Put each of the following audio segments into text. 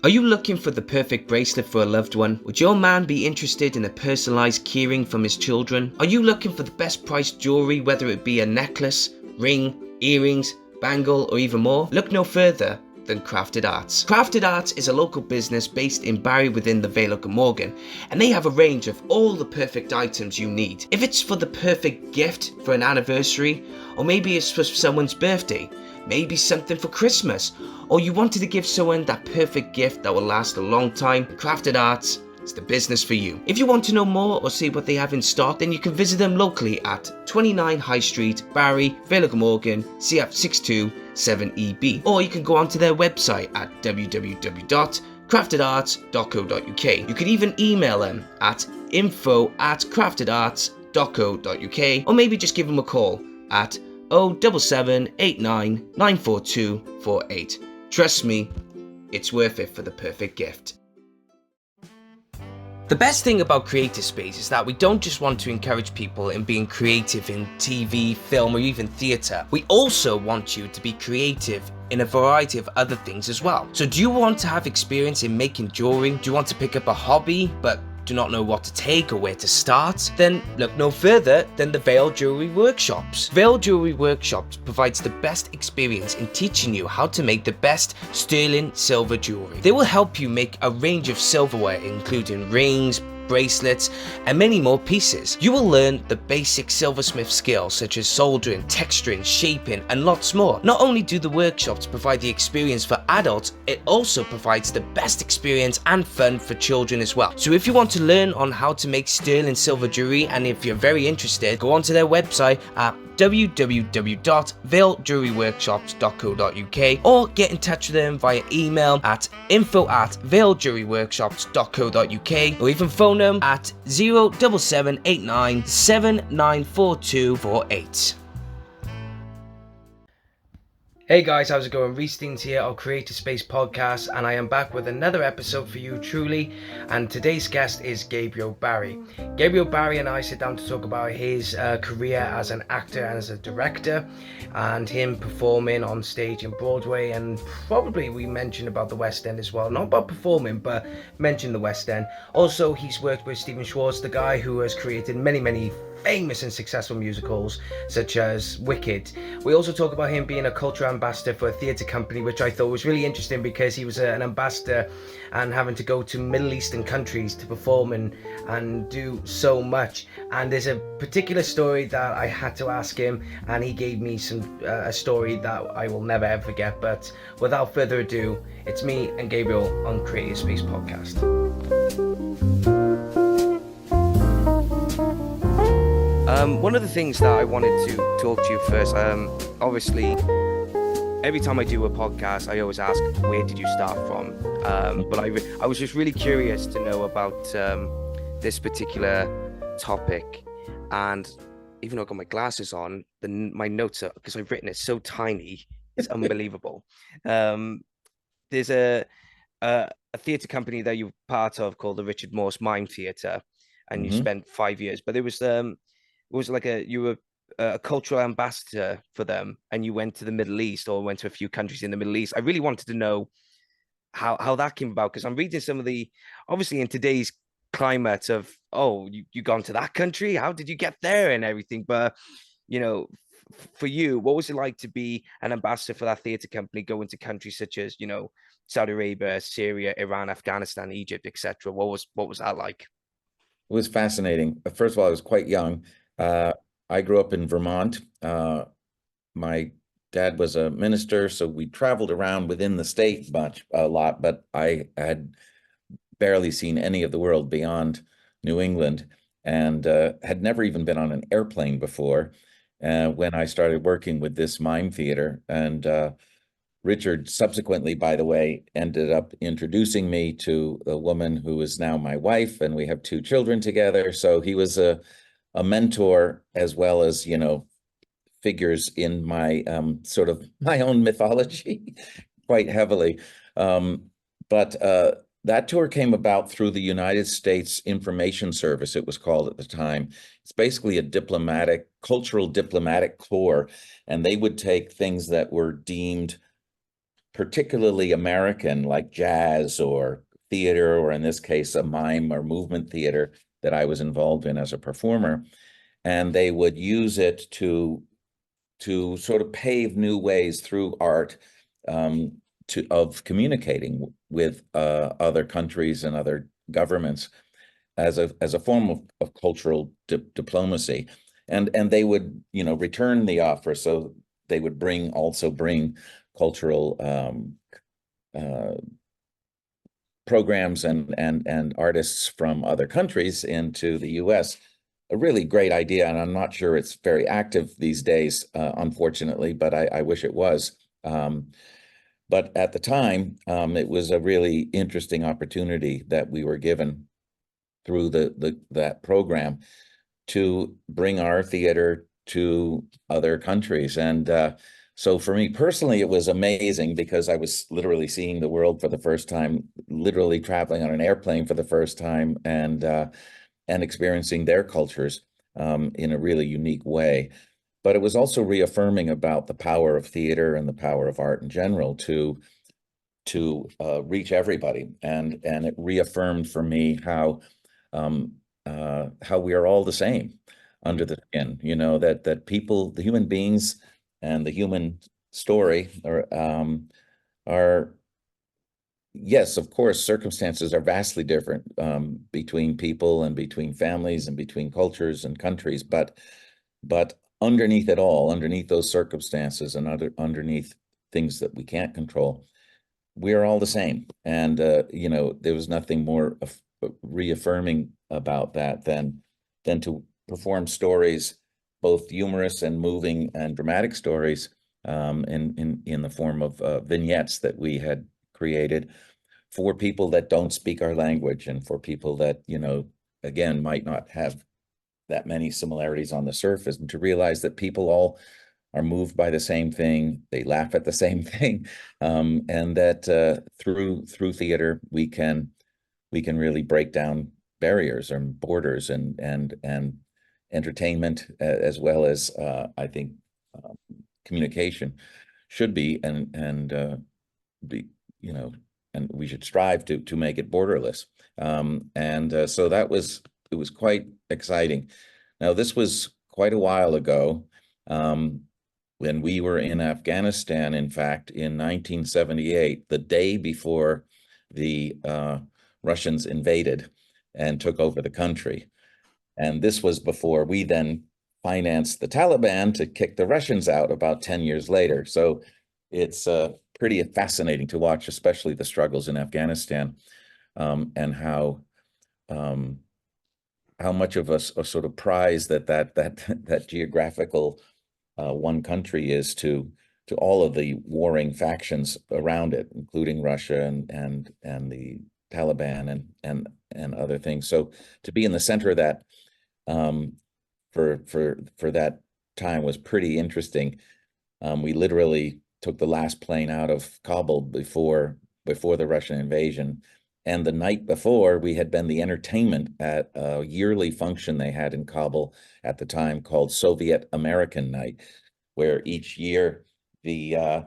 Are you looking for the perfect bracelet for a loved one? Would your man be interested in a personalized keyring from his children? Are you looking for the best priced jewelry, whether it be a necklace, ring, earrings, bangle, or even more? Look no further than Crafted Arts. Crafted Arts is a local business based in Barry within the Vale of Glamorgan, and they have a range of all the perfect items you need. If it's for the perfect gift for an anniversary, or maybe it's for someone's birthday, maybe something for Christmas, or you wanted to give someone that perfect gift that will last a long time, Crafted Arts is the business for you. If you want to know more or see what they have in stock, then you can visit them locally at 29 High Street, Barry, Vale of Glamorgan, CF62 7EB, or you can go onto their website at www.craftedarts.co.uk. You could even email them at info@craftedarts.co.uk, or maybe just give them a call at 07789 942 48. Trust me, it's worth it for the perfect gift. The best thing about Creative Space is that we don't just want to encourage people in being creative in TV, film, or even theatre. We also want you to be creative in a variety of other things as well. So do you want to have experience in making jewelry? Do you want to pick up a hobby but do not know what to take or where to start? Then look no further than the Vale Jewelry Workshops. Vale Jewelry Workshops provides the best experience in teaching you how to make the best sterling silver jewelry. They will help you make a range of silverware including rings, bracelets, and many more pieces. You will learn the basic silversmith skills such as soldering, texturing, shaping, and lots more. Not only do the workshops provide the experience for adults, it also provides the best experience and fun for children as well. So if you want to learn on how to make sterling silver jewelry, and if you're very interested, go onto their website at www.valegewelryworkshops.co.uk or get in touch with them via email at info@valegewelryworkshops.co.uk or even phone them at 07789 794248. Hey guys, how's it going? Rhys here of Creative Space Podcast, and I am back with another episode for you truly, and today's guest is Gabriel Barre. Gabriel Barre and I sit down to talk about his career as an actor and as a director, and him performing on stage in Broadway, and probably we mentioned about the West End as well. Not about performing, but mention the West End. Also, he's worked with Stephen Schwartz, the guy who has created many famous and successful musicals such as Wicked. We also talk about him being a cultural ambassador for a theatre company, which I thought was really interesting because he was an ambassador and having to go to Middle Eastern countries to perform and do so much. And there's a particular story that I had to ask him, and he gave me a story that I will never ever forget. But without further ado, it's me and Gabriel on Creative Space Podcast. One of the things that I wanted to talk to you first, obviously, every time I do a podcast, I always ask, where did you start from? But I was just really curious to know about this particular topic. And even though I've got my glasses on, my notes are, because I've written it so tiny, it's unbelievable. There's a theatre company that you're part of called the Richard Morse Mime Theatre, and you spent 5 years, but it was like you were a cultural ambassador for them, and you went to the Middle East or went to a few countries in the Middle East. I really wanted to know how that came about, because I'm reading some of the, obviously in today's climate of, you gone to that country, how did you get there and everything, but for you, what was it like to be an ambassador for that theatre company, going to countries such as Saudi Arabia, Syria, Iran, Afghanistan, Egypt, etc.? What was that like? It was fascinating. First of all, I was quite young. I grew up in Vermont. My dad was a minister, so we traveled around within the state a lot, but I had barely seen any of the world beyond New England, and had never even been on an airplane before when I started working with this mime theater. And Richard subsequently, by the way, ended up introducing me to a woman who is now my wife, and we have 2 children together. So he was a mentor, as well as, figures in my sort of my own mythology quite heavily. But that tour came about through the United States Information Service, it was called at the time. It's basically a cultural diplomatic corps, and they would take things that were deemed particularly American, like jazz or theater, or in this case, a mime or movement theater that I was involved in as a performer. And they would use it to sort of pave new ways through art, of communicating with other countries and other governments as a form of cultural diplomacy. And they would, return the offer. So they would also bring cultural uh, programs and artists from other countries into the US. A really great idea, and I'm not sure it's very active these days, unfortunately, but I wish it was. But at the time, it was a really interesting opportunity that we were given through that program to bring our theater to other countries. And so for me personally, it was amazing because I was literally seeing the world for the first time, literally traveling on an airplane for the first time, and experiencing their cultures in a really unique way. But it was also reaffirming about the power of theater and the power of art in general to reach everybody. And it reaffirmed for me how we are all the same under the skin, that people, the human beings and the human story are, yes, of course, circumstances are vastly different between people and between families and between cultures and countries, but underneath it all, underneath those circumstances and underneath things that we can't control, we are all the same. And there was nothing more reaffirming about that than to perform stories, both humorous and moving and dramatic stories, in the form of vignettes that we had created for people that don't speak our language, and for people that, again, might not have that many similarities on the surface, and to realize that people all are moved by the same thing, they laugh at the same thing, and that through theater we can really break down barriers or borders, and entertainment, as well as I think communication should be, and be, and we should strive to make it borderless. And so it was quite exciting. Now, this was quite a while ago, when we were in Afghanistan, in fact, in 1978, the day before the Russians invaded and took over the country. And this was before we then financed the Taliban to kick the Russians out about 10 years later. So it's pretty fascinating to watch, especially the struggles in Afghanistan, and how much of us a sort of prize that geographical one country is to all of the warring factions around it, including Russia and the Taliban and other things. So to be in the center of that for that time was pretty interesting. We literally took the last plane out of Kabul before the Russian invasion. And the night before, we had been the entertainment at a yearly function they had in Kabul at the time called Soviet-American Night, where each year the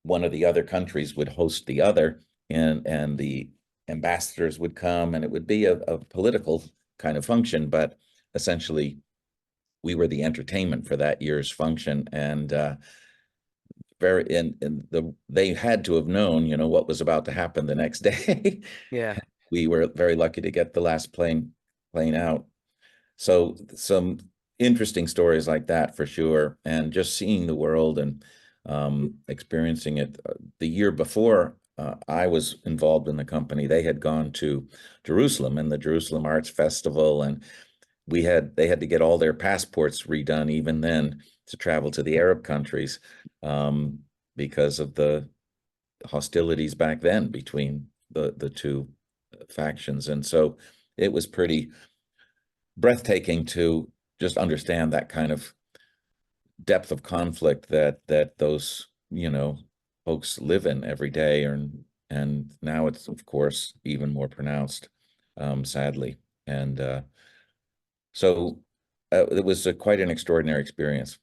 one of the other countries would host the other, and the ambassadors would come, and it would be a political kind of function, but essentially we were the entertainment for that year's function. And they had to have known, what was about to happen the next day. Yeah. We were very lucky to get the last plane out. So some interesting stories like that for sure, and just seeing the world and experiencing it. The year before I was involved in the company, they had gone to Jerusalem and the Jerusalem Arts Festival, and they had to get all their passports redone even then to travel to the Arab countries, because of the hostilities back then between the two factions. And so it was pretty breathtaking to just understand that kind of depth of conflict that those folks live in every day, and now it's of course even more pronounced, sadly. And so it was quite an extraordinary experience.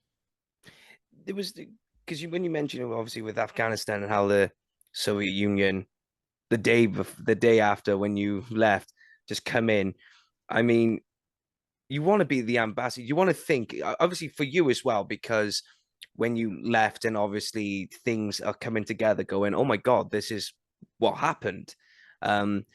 It was because when you mentioned, obviously, with Afghanistan and how the Soviet Union the day after when you left, just come in. I mean, you want to be the ambassador. You want to think, obviously, for you as well, because when you left and obviously things are coming together, going, oh my God, this is what happened. Um,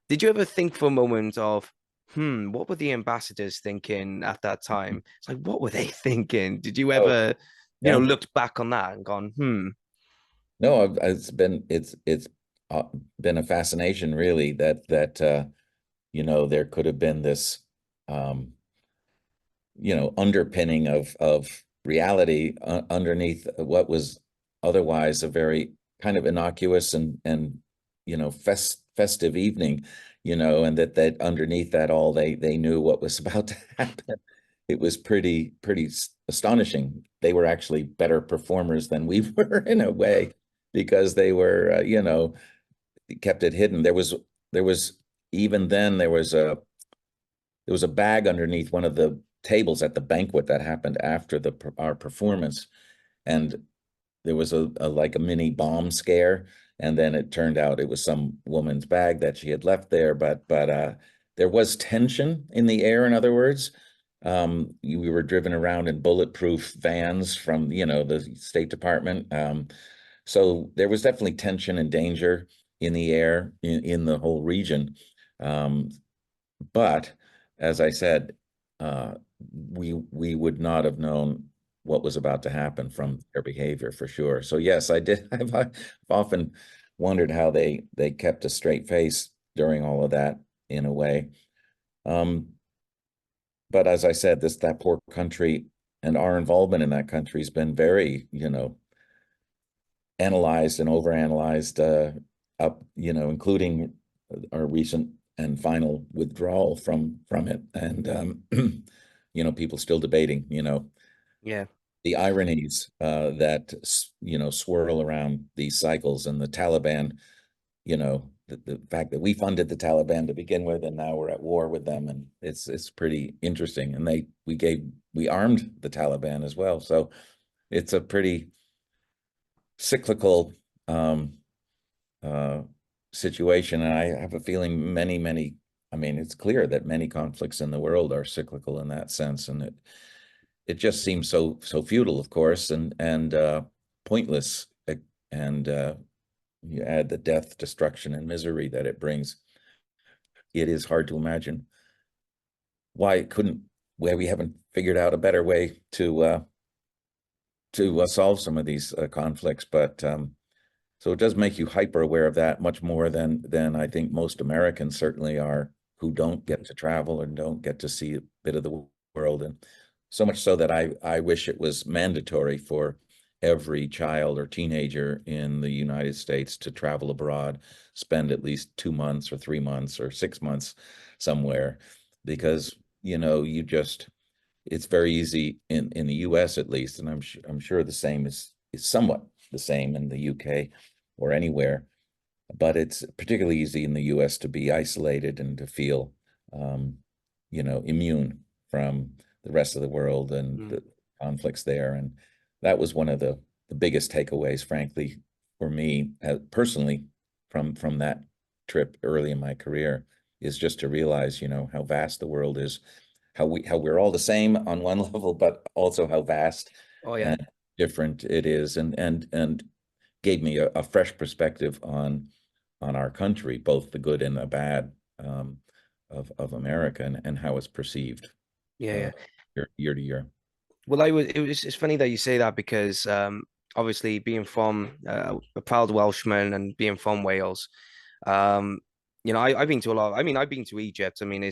did you ever think for a moment of, what were the ambassadors thinking at that time? It's like, what were they thinking? Did you Oh, ever, yeah. looked back on that and gone, No, it's uh, been a fascination really that there could have been this um underpinning of reality underneath what was otherwise a very kind of innocuous and festive evening, and that underneath that all they knew what was about to happen. It was pretty astonishing. They were actually better performers than we were in a way because they were kept it hidden. There was even then there was a bag underneath one of the tables at the banquet that happened after our performance, and there was a like a mini bomb scare, and then it turned out it was some woman's bag that she had left there, but there was tension in the air. In other words, we were driven around in bulletproof vans from the State Department, so there was definitely tension and danger in the air in the whole region. um, but as I said, uh, we would not have known what was about to happen from their behavior for sure. So yes, I did. I've often wondered how they kept a straight face during all of that in a way. Um, but as I said, that poor country and our involvement in that country has been very, analyzed and overanalyzed, up, including our recent and final withdrawal from it, and people still debating, yeah, the ironies that swirl around these cycles, and the Taliban, the fact that we funded the Taliban to begin with, and now we're at war with them, and it's pretty interesting. And we armed the Taliban as well, so it's a pretty cyclical uh, situation. And I have a feeling I mean, it's clear that many conflicts in the world are cyclical in that sense, and it just seems so futile, of course, and pointless. And you add the death, destruction, and misery that it brings. It is hard to imagine why we haven't figured out a better way to solve some of these conflicts. But so it does make you hyper aware of that much more than I think most Americans certainly are, who don't get to travel and don't get to see a bit of the world. And so much so that I wish it was mandatory for every child or teenager in the United States to travel abroad, spend at least 2 months or 3 months or 6 months somewhere, because you just it's very easy in the US at least, and I'm sure the same is somewhat the same in the UK or anywhere, but it's particularly easy in the US to be isolated and to feel um, immune from the rest of the world and mm, the conflicts there. And that was one of the biggest takeaways, frankly, for me personally from that trip early in my career, is just to realize, how vast the world is, how we're all the same on one level, but also how vast oh yeah, and different it is, and gave me a fresh perspective on our country, both the good and the bad, of America, and how it's perceived yeah, uh, yeah. year to year. Well, it's funny that you say that because obviously being from a proud Welshman and being from Wales, um, I've been to a lot. I mean, I've been to Egypt. I mean,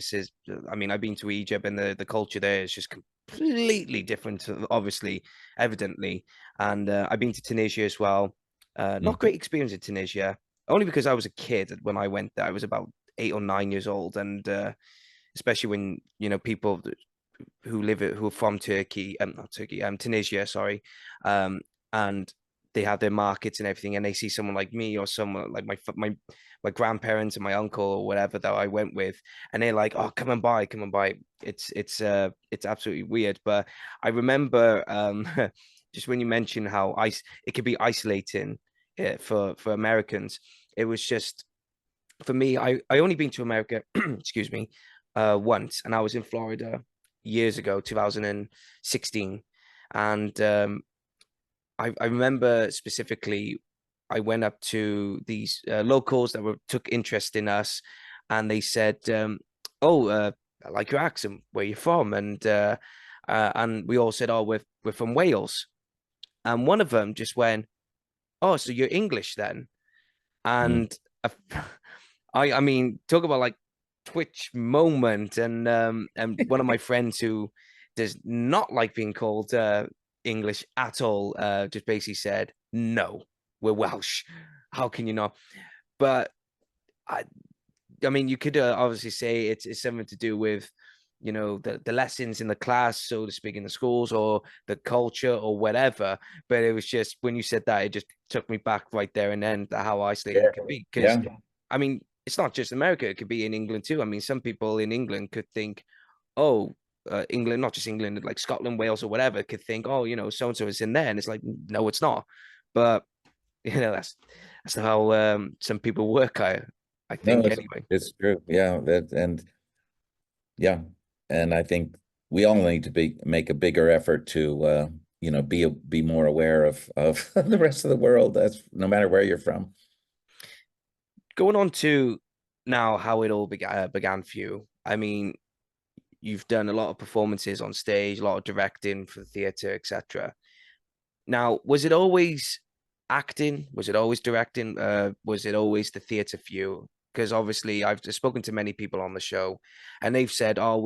I've been to Egypt, and the culture there is just completely different, obviously, evidently. And I've been to Tunisia as well. Not Mhm. great experience in Tunisia, only because I was a kid when I went there. I was about 8 or 9 years old, and especially when people who are from Turkey, not Turkey, Tunisia, sorry, um, and they have their markets and everything, and they see someone like me or someone like my grandparents and my uncle or whatever that I went with, and they're like, "Oh, come and buy." It's absolutely weird, but I remember just when you mentioned how it could be isolating for Americans. It was just for me. I only been to America, excuse me, once, and I was in Florida years ago, 2016, and I remember specifically. I went up to these locals that were took interest in us, and they said, "Oh, I like your accent. Where you from?" And we all said, "Oh, we're from Wales." And one of them just went, "Oh, so you're English then?" Mm. And I, I mean, talk about like Twitch moment, and one of my friends who does not like being called English at all, just basically said, "No, we're Welsh. How can you not?" But I, I mean, you could obviously say it's something to do with, the lessons in the class, so to speak, in the schools or the culture or whatever. But it was just when you said that, it just took me back right there and then to how isolating Yeah. it could be. Because Yeah. I mean, it's not just America; it could be in England too. I mean, some people in England could think, oh. England, not just England, like Scotland, Wales, or whatever, could think, oh, so and so is in there, and it's like, no, it's not. But that's how some people work. I No, think anyway. it's true. Yeah, that and yeah, and I think we all need to make a bigger effort to be more aware of the rest of the world. That's no matter where you're from. Going on to now how it all began for you. I mean, you've done a lot of performances on stage, a lot of directing for the theater, etc. Now, was it always acting? Was it always directing? Was it always the theater for you? Because obviously, I've just spoken to many people on the show, and they've said, "Oh,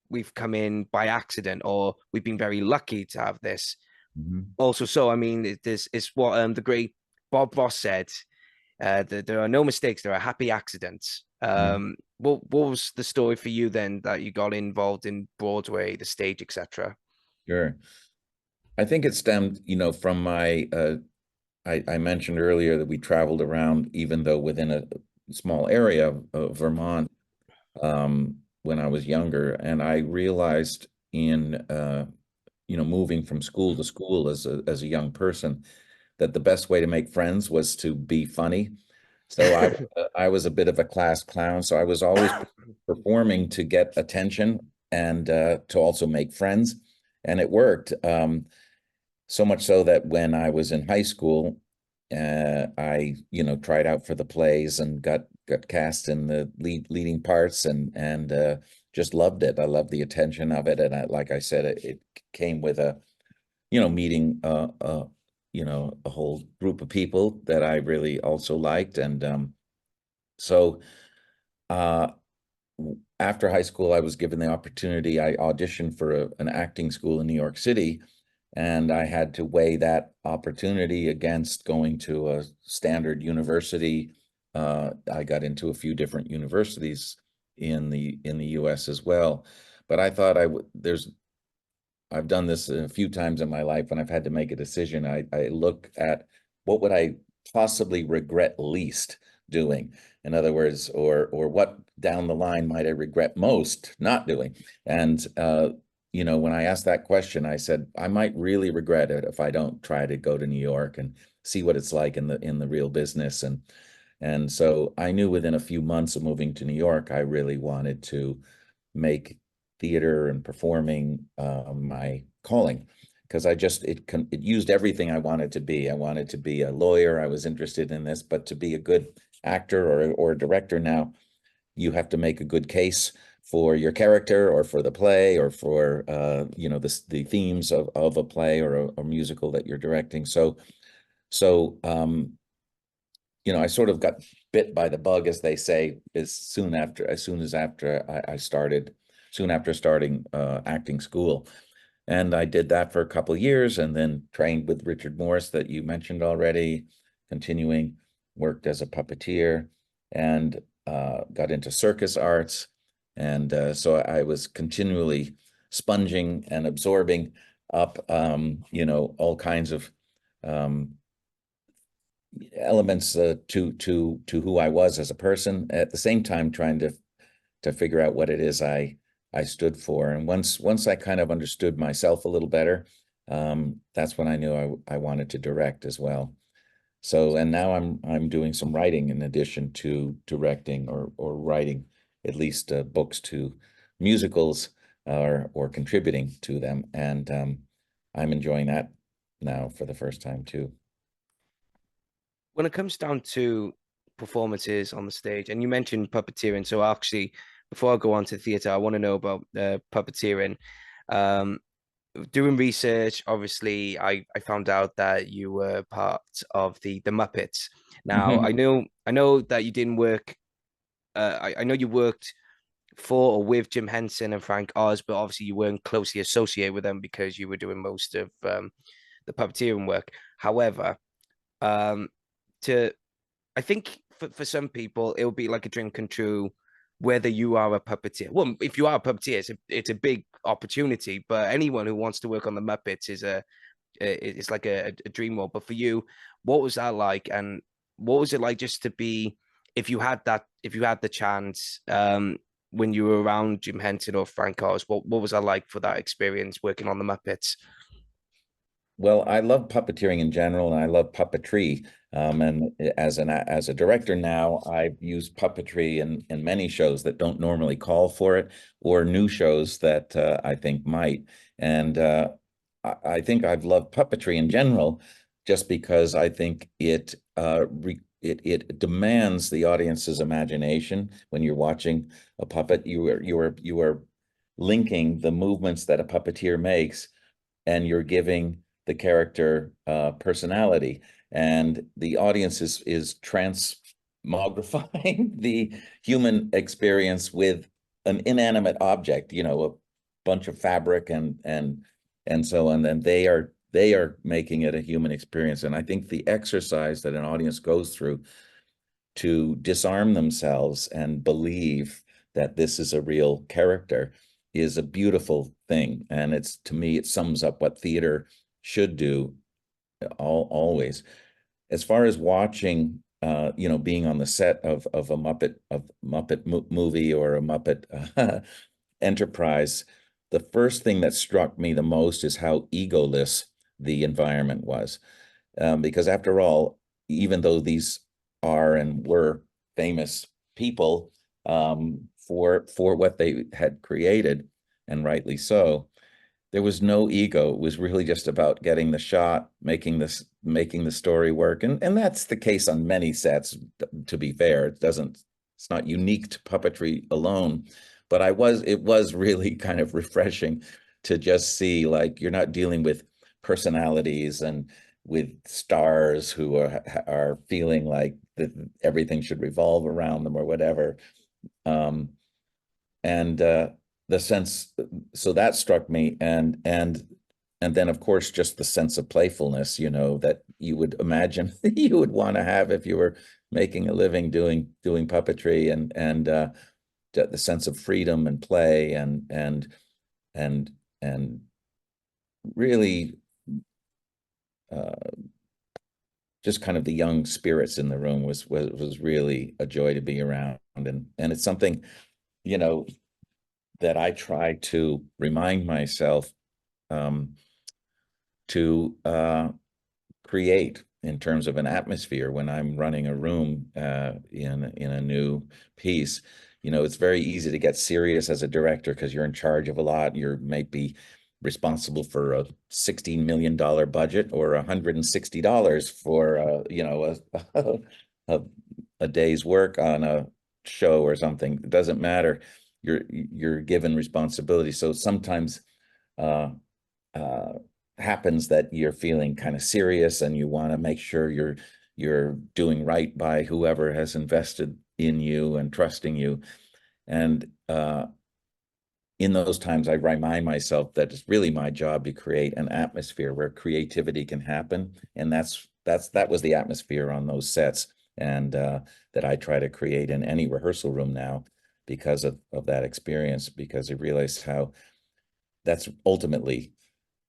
we've come in by accident, or we've been very lucky to have this." Mhm. Also, so I mean, this is what the great Bob Ross said. There are no mistakes. There are happy accidents. Mhm. What was the story for you then that you got involved in Broadway, the stage, etc.? Sure. I think it stemmed, from my I mentioned earlier that we traveled around, even though within a small area of Vermont, when I was younger, and I realized in moving from school to school as a young person that the best way to make friends was to be funny. So I was a bit of a class clown, so I was always performing to get attention and to also make friends, and it worked. So much so that when I was in high school, I tried out for the plays and got cast in the leading parts and just loved it. I loved the attention of it, and like I said, it came with a meeting a whole group of people that I really also liked, and so uh, after high school, I was given the opportunity. I auditioned for an acting school in New York City, and I had to weigh that opportunity against going to a standard university. I got into a few different universities in the US as well, but I thought I've done this a few times in my life when I've had to make a decision. I look at what would I possibly regret least doing. In other words, or what down the line might I regret most not doing? And when I asked that question, I said I might really regret it if I don't try to go to New York and see what it's like in the real business. And so I knew within a few months of moving to New York, I really wanted to make theater and performing my calling, because it used everything I wanted to be. I wanted to be a lawyer. I was interested in this, but to be a good actor or a director now, you have to make a good case for your character or for the play or for the themes of a play or a musical that you're directing. So I sort of got bit by the bug, as they say, soon after starting acting school. And I did that for a couple of years and then trained with Richard Morse that you mentioned already, continuing, worked as a puppeteer and got into circus arts. And so I was continually sponging and absorbing up, all kinds of um, elements to who I was as a person, at the same time trying to figure out what it is I stood for. And once I kind of understood myself a little better, that's when I knew I wanted to direct as well. So, and now I'm doing some writing in addition to directing or writing at least books to musicals or contributing to them. And I'm enjoying that now for the first time too. When it comes down to performances on the stage, and you mentioned puppeteering, so actually, before I go on to theatre, I want to know about puppeteering. Um, Doing research, obviously, I found out that you were part of the Muppets. Now, I know that you didn't work. I know you worked for or with Jim Henson and Frank Oz, but obviously you weren't closely associated with them because you were doing most of the puppeteering work. However, um, to I think for some people it would be like a dream come true whether you are a puppeteer. Well, if you are a puppeteer, it's a big opportunity. But anyone who wants to work on the Muppets is it's like a dream role. But for you, what was that like? And what was it like just to be if you had the chance when you were around Jim Henson or Frank Oz, what was that like for that experience working on the Muppets? Well, I love puppeteering in general, and I love puppetry. And as a director now, I've used puppetry in many shows that don't normally call for it, or new shows that I think might. And I think I've loved puppetry in general, just because I think it demands the audience's imagination. When you're watching a puppet, you are linking the movements that a puppeteer makes, and you're giving the character personality, and the audience is transmogrifying the human experience with an inanimate object, a bunch of fabric and so on. And they are making it a human experience. And I think the exercise that an audience goes through to disarm themselves and believe that this is a real character is a beautiful thing. And to me, it sums up what theater should do always. As far as watching, being on the set of a Muppet movie or a Muppet enterprise, the first thing that struck me the most is how egoless the environment was. Because after all, even though these are and were famous people for what they had created, and rightly so, there was no ego. It was really just about getting the shot, making the story work. And that's the case on many sets, to be fair. It's not unique to puppetry alone. But it was really kind of refreshing to just see, like, you're not dealing with personalities and with stars who are feeling like that everything should revolve around them or whatever. And the sense, so that struck me, and then of course just the sense of playfulness, that you would imagine you would want to have if you were making a living doing puppetry, and the sense of freedom and play and really just kind of the young spirits in the room was really a joy to be around. And it's something, you know that I try to remind myself to create in terms of an atmosphere when I'm running a room in a new piece. It's very easy to get serious as a director because you're in charge of a lot. You might be responsible for a $16 million budget or $160 for a, a day's work on a show or something. It doesn't matter. You're given responsibility. So sometimes uh, happens that you're feeling kind of serious and you want to make sure you're doing right by whoever has invested in you and trusting you. And in those times, I remind myself that it's really my job to create an atmosphere where creativity can happen. And that was the atmosphere on those sets, and that I try to create in any rehearsal room now because of that experience, because I realized how that's ultimately,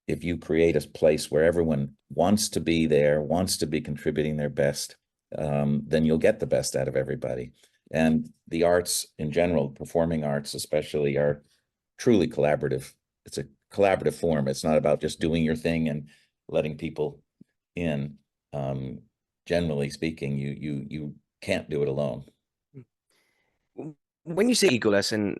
if you create a place where everyone wants to be there, wants to be contributing their best, then you'll get the best out of everybody. And the arts in general, performing arts especially, are truly collaborative. It's a collaborative form. It's not about just doing your thing and letting people in. generally speaking, you can't do it alone. When you say egoless, and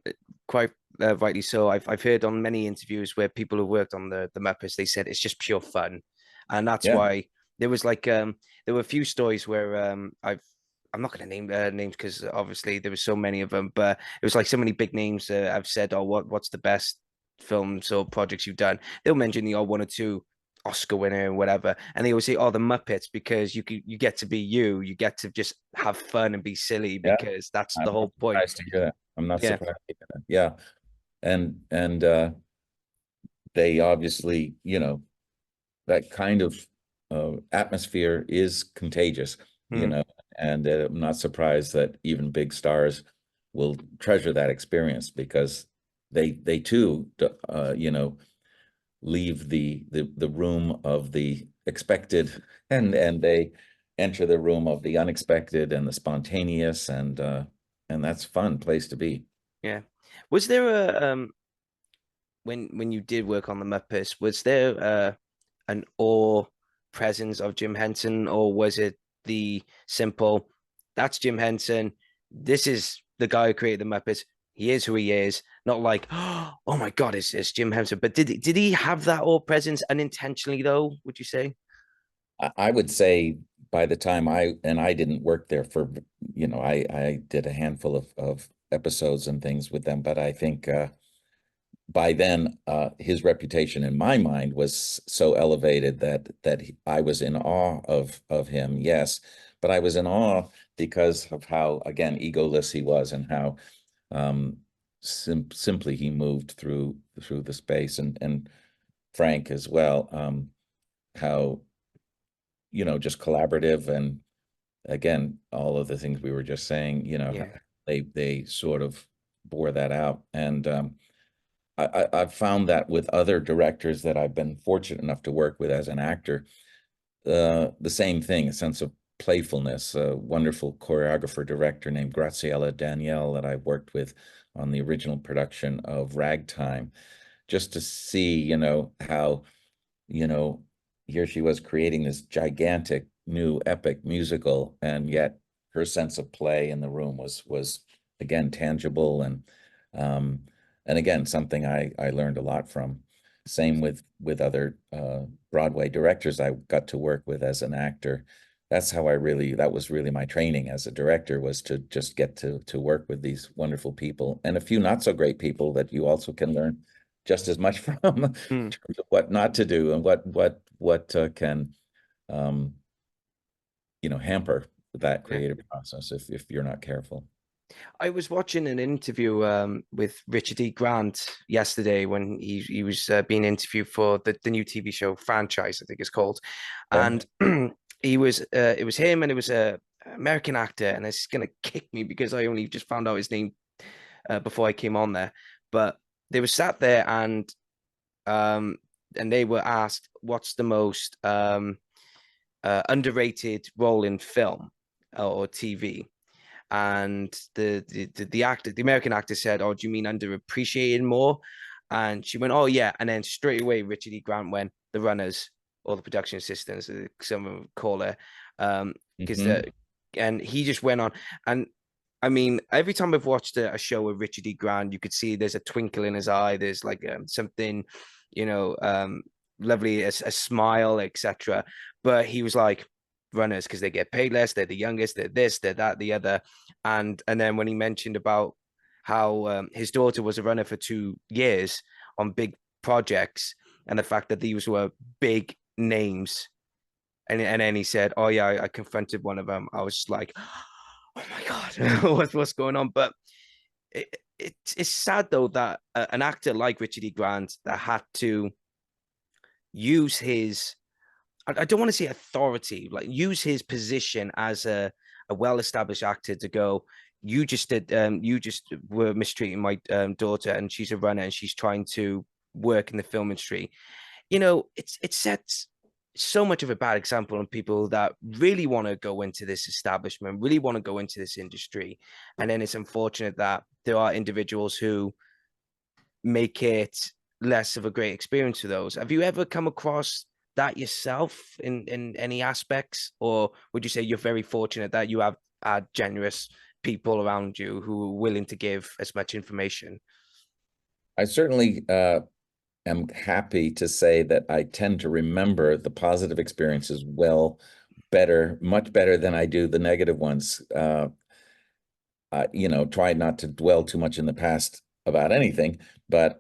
quite rightly so, I've heard on many interviews where people who worked on the Muppets, they said it's just pure fun, and that's Yeah, why there was like there were a few stories where I'm not going to name names because obviously there was so many of them, but it was like so many big names I've said, oh, what's the best films or projects you've done? They'll mention the odd one or two Oscar winner and whatever, and they always say, "Oh, the Muppets," because you get to be you get to just have fun and be silly yeah. because that's I'm the not whole point. surprised to hear that. I'm not Yeah. surprised to hear that. Yeah, and they obviously, that kind of atmosphere is contagious, Mm, and I'm not surprised that even big stars will treasure that experience because they too, leave the room of the expected and they enter the room of the unexpected and the spontaneous and that's fun place to be. yeah. Was there a when you did work on the Muppets, was there an awe presence of Jim Henson, or was it the simple, that's Jim Henson, this is the guy who created the Muppets, he is who he is, not like, oh my God, it's Jim Henson. But did he have that awe presence unintentionally though, would you say? I would say by the time I didn't work there for, I did a handful of episodes and things with them, but I think by then his reputation in my mind was so elevated that I was in awe of him, yes, but I was in awe because of how, again, egoless he was and how simply he moved through the space, and Frank as well, how just collaborative, and again, all of the things we were just saying, Yeah. they sort of bore that out. And I've found that with other directors that I've been fortunate enough to work with as an actor, the same thing, a sense of playfulness. A wonderful choreographer director named Graciela Danielle that I worked with on the original production of Ragtime, just to see, how, you know, here she was creating this gigantic new epic musical, and yet her sense of play in the room was again tangible um and again something I learned a lot from. Same with other Broadway directors I got to work with as an actor. That's how that was really my training as a director, was to just get to work with these wonderful people and a few not so great people that you also can learn just as much from in Mm, terms of what not to do and what can um, hamper that yeah. creative process if you're not careful. I was watching an interview with Richard E. Grant yesterday when he was being interviewed for the new TV show Franchise, I think it's called, Okay. and it was him and it was a American actor, and it's gonna kick me because I only just found out his name before I came on there, but they were sat there um and they were asked what's the most underrated role in film or TV, and the actor, the American actor, said, "Oh, do you mean underappreciated more?" And she went, "Oh yeah." And then straight away, Richard E. Grant went, "The runners or the production assistants, some of them call her," because Hmm. and he just went on. And I mean, every time I've watched a show with Richard E. Grant, you could see there's a twinkle in his eye. There's like something, you know, lovely, a smile, etc. But he was like, runners because they get paid less, they're the youngest, they're this, they're that, the other. And then when he mentioned about how his daughter was a runner for 2 years on big projects, and the fact that these were big names, and then he said, "Oh yeah, I confronted one of them." I was just like, "Oh my God, what's going on?" But it's sad though that an actor like Richard E. Grant that had to use his, I don't want to say authority, like use his position as a well-established actor to go, you just were mistreating my daughter and she's a runner and she's trying to work in the film industry. It sets so much of a bad example on people that really want to go into this establishment, really want to go into this industry. And then it's unfortunate that there are individuals who make it less of a great experience for those. Have you ever come across that yourself in any aspects, or would you say you're very fortunate that you have generous people around you who are willing to give as much information? I certainly am happy to say that I tend to remember the positive experiences much better than I do the negative ones. Try not to dwell too much in the past about anything, but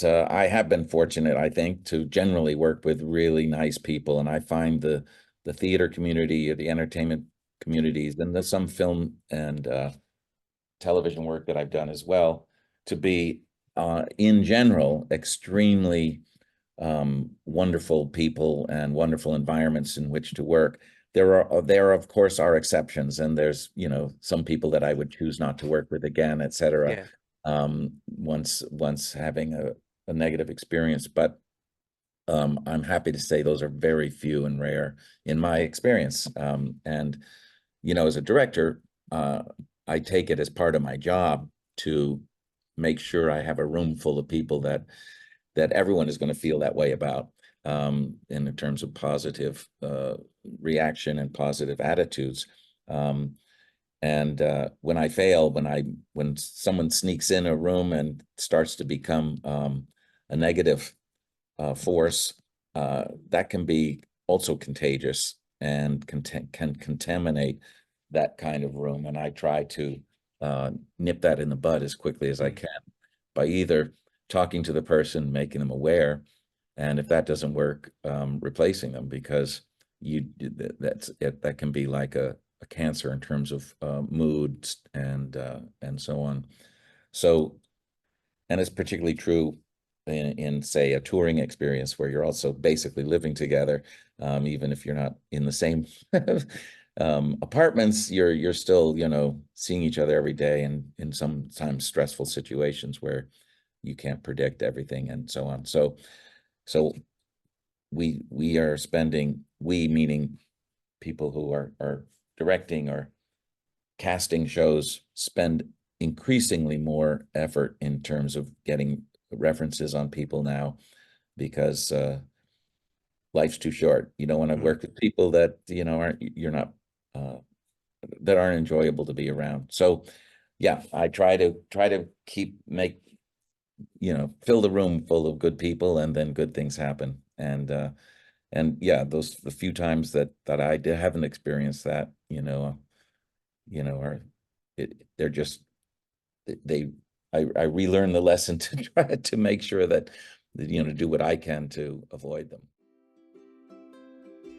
I have been fortunate, I think, to generally work with really nice people, and I find the theater community, or the entertainment communities, and there's some film and television work that I've done as well, to be in general extremely wonderful people and wonderful environments in which to work. There of course are exceptions, and there's some people that I would choose not to work with again, etc. Yeah. Once having a negative experience, but I'm happy to say those are very few and rare in my experience. And as a director, I take it as part of my job to make sure I have a room full of people that everyone is going to feel that way about, in terms of positive reaction and positive attitudes. And when I fail, when someone sneaks in a room and starts to become a negative force, that can be also contagious and can contaminate that kind of room. And I try to nip that in the bud as quickly as I can by either talking to the person, making them aware, and if that doesn't work, replacing them, because that can be like a cancer in terms of mood and so on. So, and it's particularly true in say a touring experience where you're also basically living together, even if you're not in the same apartments, you're still seeing each other every day, and in sometimes stressful situations where you can't predict everything and so on. So we are spending, we meaning people who are directing or casting shows, spend increasingly more effort in terms of getting references on people now, because life's too short. You don't want to work with people that that aren't enjoyable to be around. So yeah, I try to fill the room full of good people, and then good things happen. And yeah, the few times that I haven't experienced that, they're just, I relearn the lesson to try to make sure that do what I can to avoid them.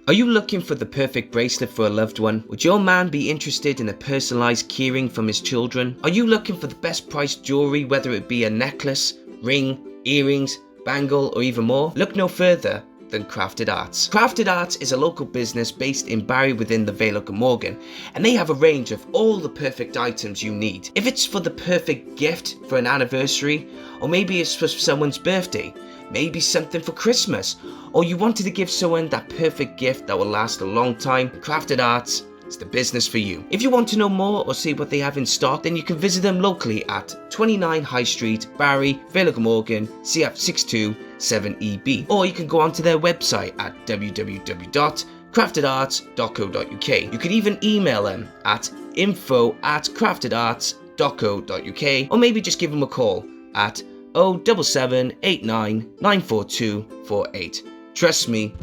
Are you looking for the perfect bracelet for a loved one? Would your man be interested in a personalized keyring from his children? Are you looking for the best priced jewelry, whether it be a necklace, ring, earrings, bangle, or even more? Look no further than Crafted Arts. Crafted Arts is a local business based in Barry within the Vale of Glamorgan, and they have a range of all the perfect items you need. If it's for the perfect gift for an anniversary, or maybe it's for someone's birthday, maybe something for Christmas, or you wanted to give someone that perfect gift that will last a long time, Crafted Arts is the business for you. If you want to know more or see what they have in stock, then you can visit them locally at 29 High Street, Barry, Vale of Glamorgan, CF62 7EB, or you can go onto their website at www.craftedarts.co.uk. You can even email them at info@craftedarts.co.uk, or maybe just give them a call at 07789 94248. Trust me,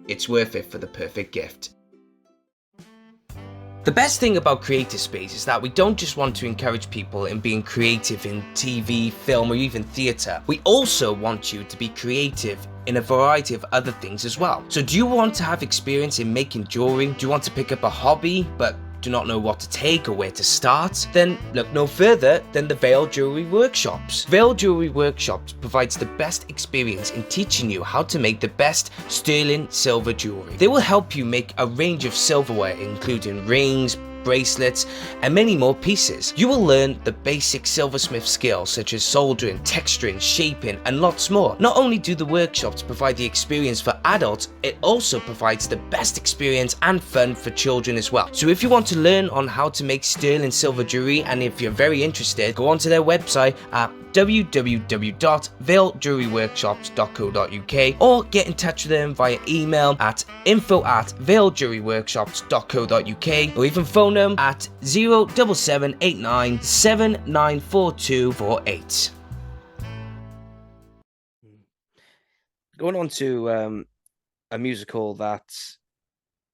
it's worth it for the perfect gift. The best thing about Creative Space is that we don't just want to encourage people in being creative in TV, film, or even theatre. We also want you to be creative in a variety of other things as well. So do you want to have experience in making jewelry? Do you want to pick up a hobby but do not know what to take or where to start? Then look no further than the Vale Jewelry Workshops. Vale Jewelry Workshops provides the best experience in teaching you how to make the best sterling silver jewelry. They will help you make a range of silverware, including rings, bracelets, and many more pieces. You will learn the basic silversmith skills such as soldering, texturing, shaping, and lots more. Not only do the workshops provide the experience for adults, it also provides the best experience and fun for children as well. So if you want to learn on how to make sterling silver jewelry, and if you're very interested, go onto their website at www.vailjewelryworkshops.co.uk or get in touch with them via email at info@vailjewelryworkshops.co.uk or even phone them at 07789 794248. Going on to a musical that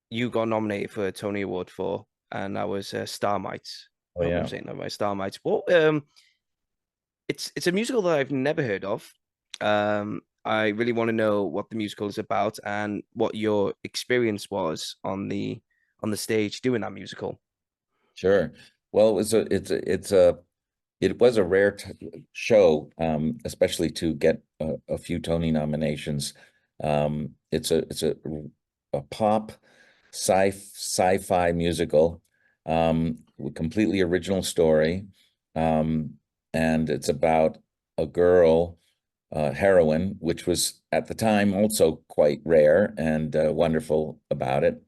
you got nominated for a Tony Award for, and that was Starmites. Oh, I hope yeah. I'm saying that right, Starmites. Well, it's a musical that I've never heard of. I really want to know what the musical is about and what your experience was on the stage doing that musical. Sure. Well, it was a rare show, especially to get a few Tony nominations. It's a pop sci-fi musical, with completely original story, and it's about a girl, heroine, which was at the time also quite rare and wonderful about it.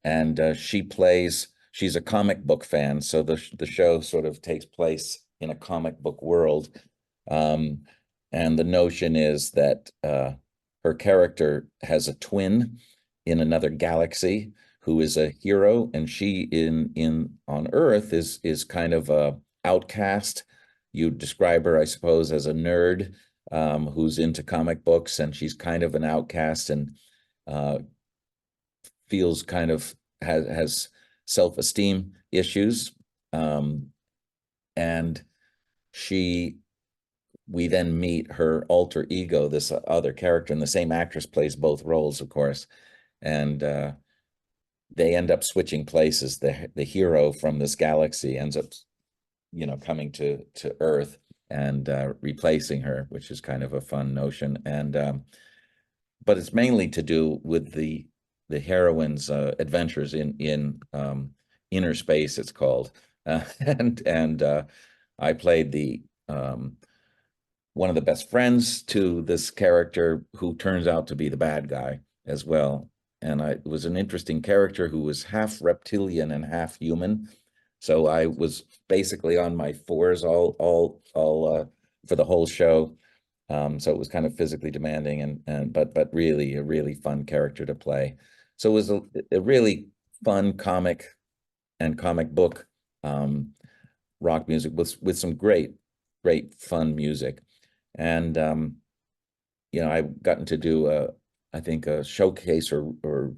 And she's a comic book fan, so the show sort of takes place in a comic book world. And the notion is that her character has a twin in another galaxy who is a hero, and she in on Earth is kind of a outcast. You describe her, I suppose, as a nerd who's into comic books, and she's kind of an outcast and feels kind of has self-esteem issues. And we then meet her alter ego, this other character, and the same actress plays both roles, of course. And they end up switching places. The hero from this galaxy ends up, coming to Earth and replacing her, which is kind of a fun notion. And but it's mainly to do with the heroine's adventures in inner space, it's called. And I played the one of the best friends to this character, who turns out to be the bad guy as well. And it was an interesting character who was half reptilian and half human. So I was basically on my fours all for the whole show. So it was kind of physically demanding but really a really fun character to play. So it was a really fun comic book rock music with some great fun music. And I've gotten to do I think a showcase or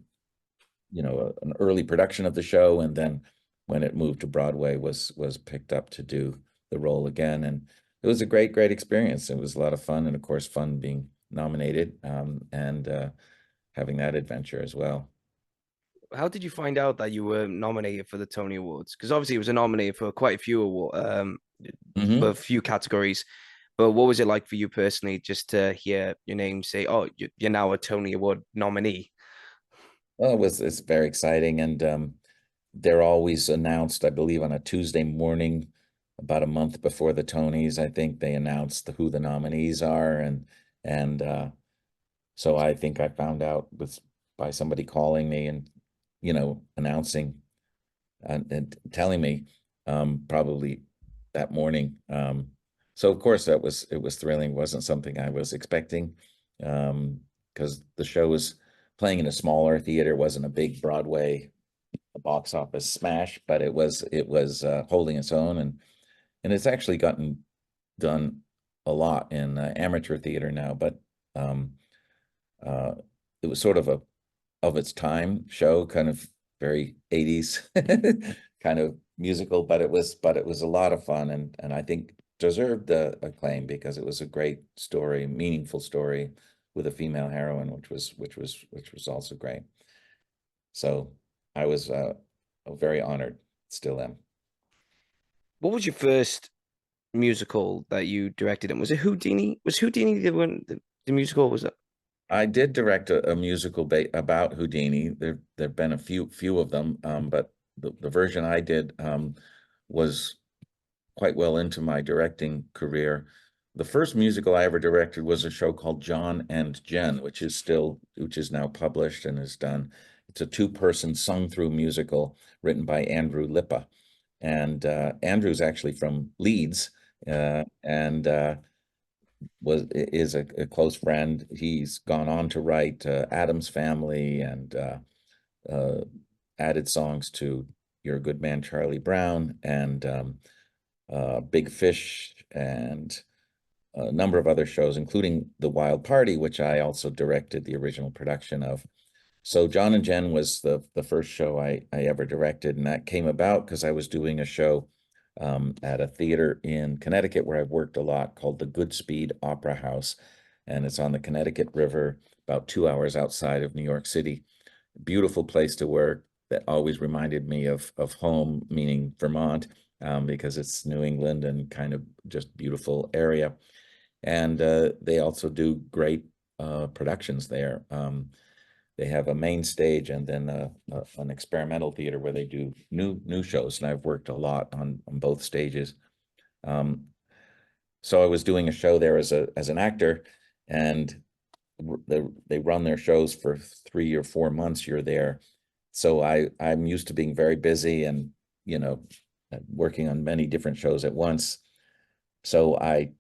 an early production of the show, and then when it moved to Broadway was picked up to do the role again. And it was a great experience. It was a lot of fun, and of course fun being nominated and having that adventure as well. How did you find out that you were nominated for the Tony Awards? Because obviously it was nominated for quite a few award, for a few categories. But what was it like for you personally, just to hear your name say, "Oh, you're now a Tony Award nominee"? Well, it's very exciting, and they're always announced, I believe, on a Tuesday morning, about a month before the Tonys. I think they announce who the nominees are, and so I think I found out by somebody calling me and announcing and telling me probably that morning. So of course it was thrilling. It wasn't something I was expecting, because the show was playing in a smaller theater, wasn't a big Broadway box office smash, but it was holding its own, and it's actually gotten done a lot in amateur theater now. But it was sort of of its time show, kind of very 80s kind of musical, but it was a lot of fun, and I think deserved the acclaim, because it was a great story, meaningful story with a female heroine, which was also great. So I was very honored, still am. What was your first musical that you directed? And was it Houdini? Was Houdini the one, the musical? Was it? I did direct a musical about Houdini. There've been a few of them, but the version I did was quite well into my directing career. The first musical I ever directed was a show called John and Jen, which is now published and is done. It's a two-person sung-through musical written by Andrew Lippa. And Andrew's actually from Leeds, and is a close friend. He's gone on to write Addams Family and added songs to You're a Good Man, Charlie Brown, and Big Fish, and a number of other shows, including The Wild Party, which I also directed the original production of. So John and Jen was the first show I ever directed, and that came about because I was doing a show at a theater in Connecticut where I've worked a lot, called the Goodspeed Opera House, and it's on the Connecticut River, about 2 hours outside of New York City. Beautiful place to work that always reminded me of home, meaning Vermont, because it's New England and kind of just beautiful area. And they also do great productions there. They have a main stage and then an experimental theater where they do new shows, and I've worked a lot on both stages. So I was doing a show there as an actor, and they run their shows for 3 or 4 months. You're there, so I'm used to being very busy and working on many different shows at once. So I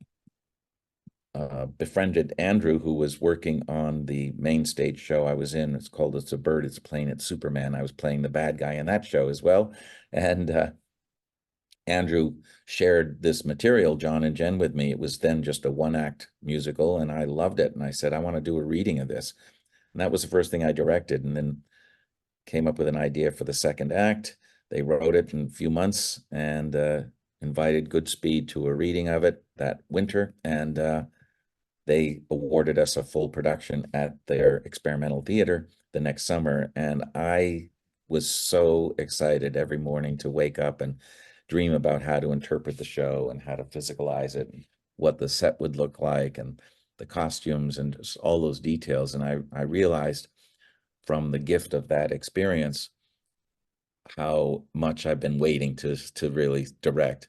befriended Andrew, who was working on the main stage show I was in. It's called It's a Bird, It's a Plane, It's Superman. I was playing the bad guy in that show as well. And Andrew shared this material, John and Jen, with me. It was then just a one-act musical, and I loved it. And I said, I want to do a reading of this. And that was the first thing I directed, and then came up with an idea for the second act. They wrote it in a few months and invited Goodspeed to a reading of it that winter. And they awarded us a full production at their experimental theater the next summer. And I was so excited every morning to wake up and dream about how to interpret the show and how to physicalize it, and what the set would look like, and the costumes, and just all those details. And I realized from the gift of that experience how much I've been waiting to really direct.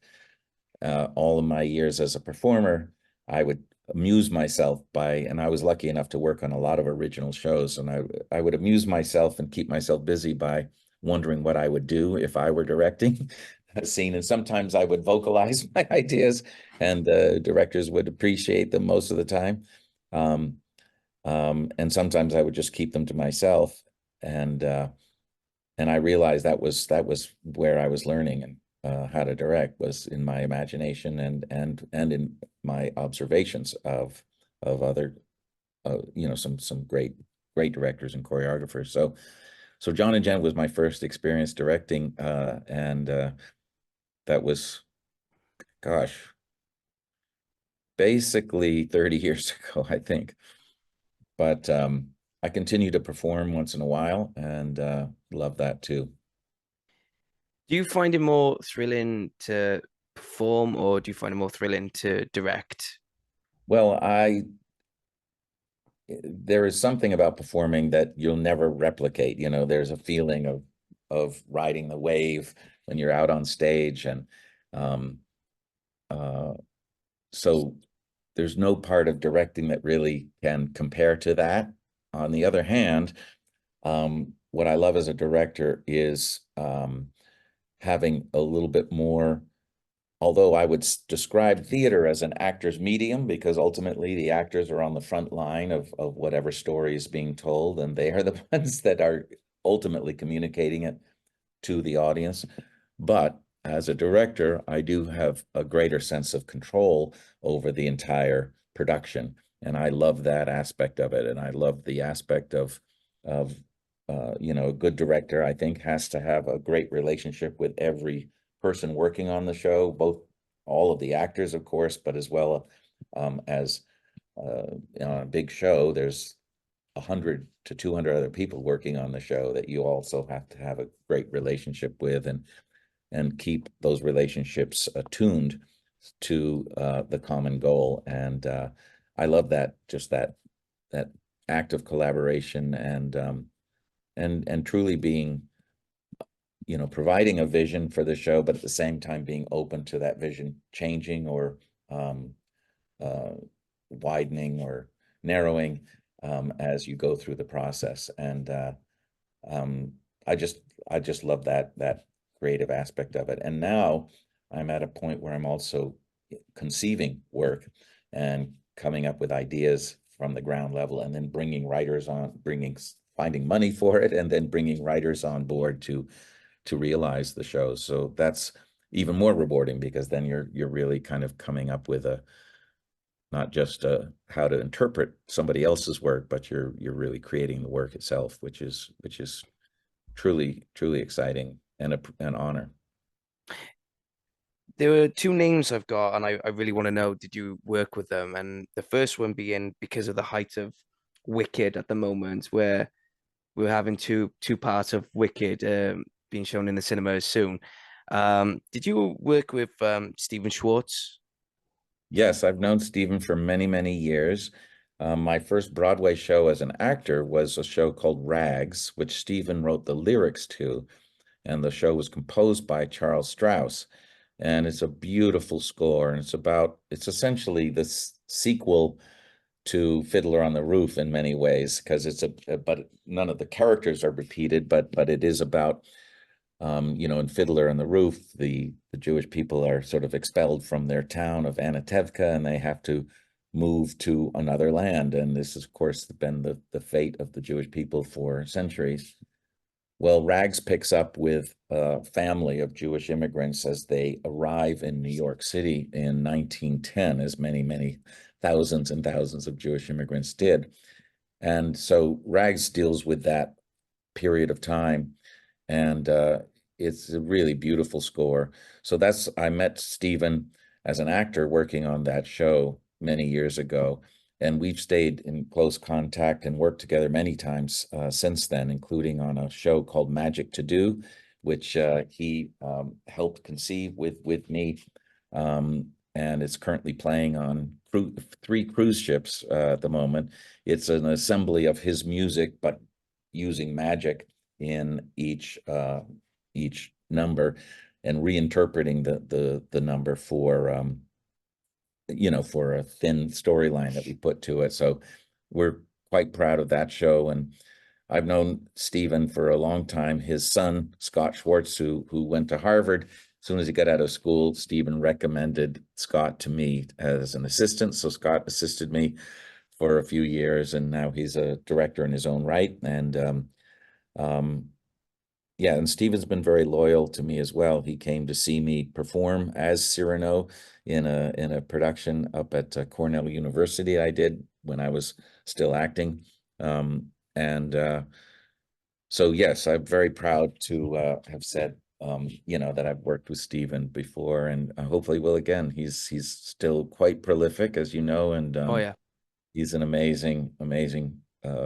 All of my years as a performer, I would amuse myself and I was lucky enough to work on a lot of original shows, and I would amuse myself and keep myself busy by wondering what I would do if I were directing a scene. And sometimes I would vocalize my ideas, and the directors would appreciate them most of the time. And sometimes I would just keep them to myself. And I realized that was where I was learning and how to direct, was in my imagination and in my observations of other some great directors and choreographers. So John and Jen was my first experience directing, and that was, gosh, basically 30 years ago, I think. But I continue to perform once in a while, and love that too. Do you find it more thrilling to perform, or do you find it more thrilling to direct? Well, there is something about performing that you'll never replicate. There's a feeling of riding the wave when you're out on stage, and so there's no part of directing that really can compare to that. On the other hand, what I love as a director is having a little bit more, although I would describe theater as an actor's medium, because ultimately the actors are on the front line of whatever story is being told, and they are the ones that are ultimately communicating it to the audience. But as a director, I do have a greater sense of control over the entire production, and I love that aspect of it. And I love the aspect of a good director, I think, has to have a great relationship with every person working on the show, both all of the actors, of course, but as well as on a big show, there's 100 to 200 other people working on the show that you also have to have a great relationship with, and keep those relationships attuned to the common goal. And I love that, just that act of collaboration, and truly being providing a vision for the show, but at the same time being open to that vision changing or uh, widening or narrowing as you go through the process. And um, I just love that creative aspect of it. And now I'm at a point where I'm also conceiving work and coming up with ideas from the ground level, and then bringing writers on, finding money for it, and then bringing writers on board to realize the show. So that's even more rewarding, because then you're really kind of coming up with a not just how to interpret somebody else's work, but you're really creating the work itself, which is truly exciting and an honor. There are two names I've got, and I really want to know, did you work with them? And the first one being because of the height of Wicked at the moment, where we're having two parts of Wicked being shown in the cinemas soon. Did you work with Stephen Schwartz? Yes, I've known Stephen for many years. My first Broadway show as an actor was a show called Rags, which Stephen wrote the lyrics to, and the show was composed by Charles Strauss. And it's a beautiful score, and it's essentially this sequel to Fiddler on the Roof in many ways, because but none of the characters are repeated, but it is about in Fiddler on the Roof, the Jewish people are sort of expelled from their town of Anatevka, and they have to move to another land. And this has, of course, been the fate of the Jewish people for centuries. Well, Rags picks up with a family of Jewish immigrants as they arrive in New York City in 1910, as many thousands and thousands of Jewish immigrants did. And so Rags deals with that period of time, and it's a really beautiful score. So I met Stephen as an actor working on that show many years ago, and we've stayed in close contact and worked together many times since then, including on a show called Magic to Do, which he helped conceive with me. And it's currently playing on 3 cruise ships at the moment. It's an assembly of his music, but using magic in each number, and reinterpreting the number for for a thin storyline that we put to it. So we're quite proud of that show. And I've known Stephen for a long time. His son, Scott Schwartz, who went to Harvard, as soon as he got out of school, Stephen recommended Scott to me as an assistant. So Scott assisted me for a few years, and now he's a director in his own right. And yeah, and Stephen's been very loyal to me as well. He came to see me perform as Cyrano in a production up at Cornell University I did when I was still acting. And so yes, I'm very proud to have said that I've worked with Stephen before, and hopefully will again. He's still quite prolific, as you know, and Oh yeah. he's an amazing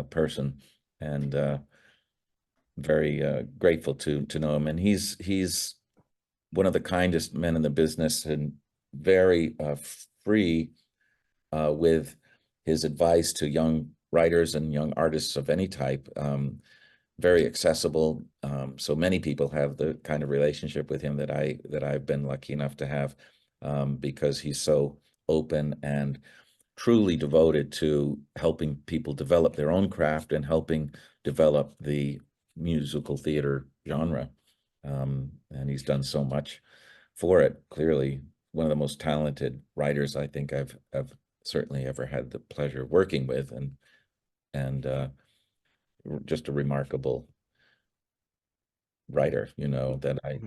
person, and very grateful to know him. And he's one of the kindest men in the business, and very free with his advice to young writers and young artists of any type. Very accessible. So many people have the kind of relationship with him that I've been lucky enough to have, because he's so open and truly devoted to helping people develop their own craft and helping develop the musical theater genre. And he's done so much for it. Clearly, one of the most talented writers I think I've certainly ever had the pleasure of working with, and just a remarkable writer, that I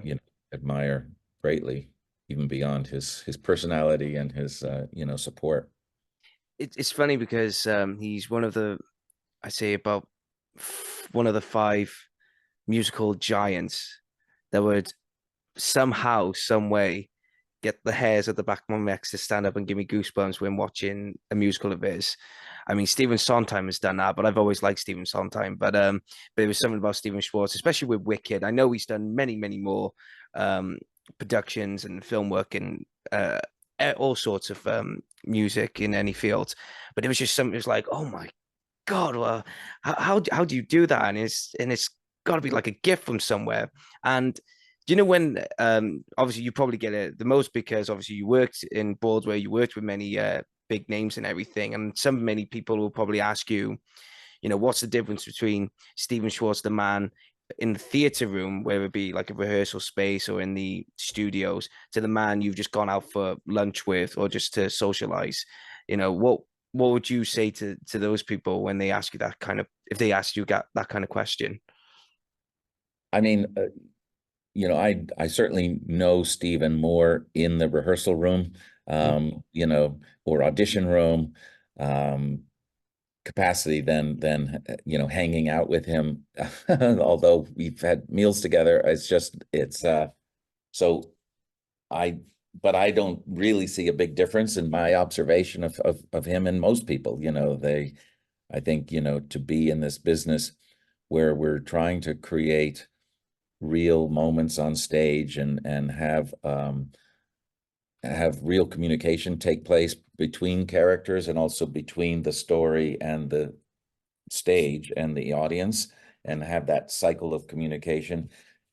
admire greatly, even beyond his personality and his support. It's funny because he's one of the, I say about one of the 5 musical giants that would somehow, some way, get the hairs at the back of my neck to stand up and give me goosebumps when watching a musical of his. I mean, Stephen Sondheim has done that, but I've always liked Stephen Sondheim. But there was something about Stephen Schwartz, especially with Wicked. I know he's done many more productions and film work and all sorts of music in any field. But it was just something. It was like, oh my God, well, how do you do that? And it's got to be like a gift from somewhere. And do you know when obviously you probably get it the most because obviously you worked in Broadway, you worked with many big names and everything, and many people will probably ask you, you know, what's the difference between Stephen Schwartz, the man in the theater room, whether it be like a rehearsal space or in the studios, to the man you've just gone out for lunch with or just to socialize? You know, what would you say to those people when they ask you that kind of, if they ask you that kind of question? I mean, you know, I certainly know Stephen more in the rehearsal room, you know, or audition room, capacity than you know, hanging out with him. Although we've had meals together, it's so I but I don't really see a big difference in my observation of him and most people. You know, I think, you know, to be in this business where we're trying to create real moments on stage and have real communication take place between characters and also between the story and the stage and the audience, and have that cycle of communication.